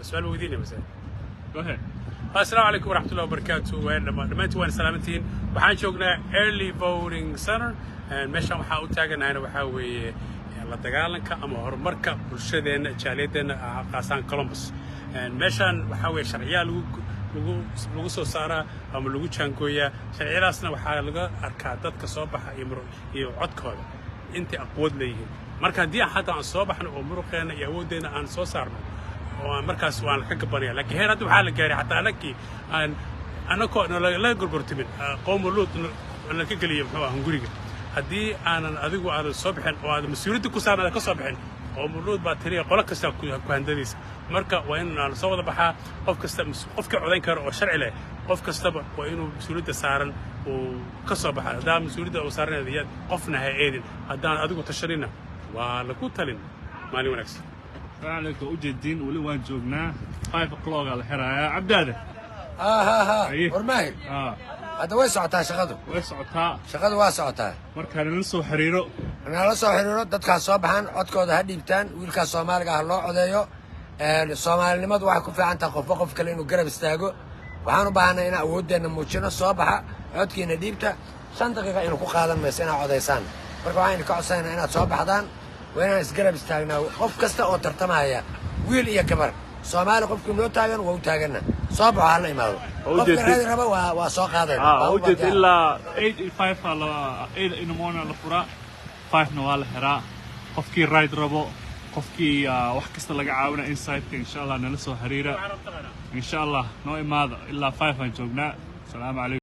سؤال وديني مثلا. Go ahead. السلام عليكم ورحمة الله وبركاته. وين دمانتي وين سلامتين. waxaan joognaa early voting center meeshaan waxaa u taaganahay waxaa weeye la dagaalanka ama horumarka bulshadeena jaaliyadeena qaasaan Columbus. meeshaan waxaa weeye sharciyaha lagu soo saaraa ama lagu jaangooyaa sharciyadaasna waxaa laga arkaa dadka soo baxa iyo codkooda intii aqoon leeyihiin. marka haddii hadda aan soo baxno oo muruqeena iyo awoodeena aan soo saarno markaas waan ka gabanaya laakiin heer hadda waxaa la gaaray xataa anakii anakoo la gorgortimin qoom luud la ka geliyo muxuu ahaa guriga haddii aanan adigu aadan soo bixin oo aad mas'uuliyadda ku saarnaa ka soo bixin oo muluud baa tiriya qolo kasta ku handadiisa marka waa in aan soo wada baxaa qofka codayn karo oo sharci leh qof kastaba waa inuu mas'uuliyadda saaran uu ka soo baxaa hadaa mas'uuliyadda uu saaranaya qofna ha eedin haddaan adigu tashanina waa lagu talin maalin wanaagsan. عليكم وجدين ولي وين جوجنا 5 o'clock على الحرايا عبداده ها ورماهي هذا وين سعتها شغله وين سعتها شغله واسعتها markaan la soo xiriiro dadka soo baxan codkooda ha dhiibtaan wiilka Soomaaliga ah loo codeeyo Soomaalinimadu waxay ku fiican tahay qof kale inuu garab istaago waxaan u baahanahay in awoodeena muujino soo baxa codkiina dhiibta 5 daqiiqo inuu ku qaadan mayso inaad codeysaan marka waxaan ka codsanaynaa inaad soo baxdaan وين اسقرب استاغنا قف كستا او ترتمايا ويل iyo gabar Soomaali qofkii loo taagan waa u taagana soo baxo hal imaado qofka raadi raba waa soo qaadayna wajid ilaa 8:05 ala 8 in the morning la fura 5 na waa la xiraa qofkii ride rabo qofkii wax kasta laga caawina inside insha Allah nala soo xiriira insha Allah noo imaado ilaa 5 aan joognaa. Salaam alaykum.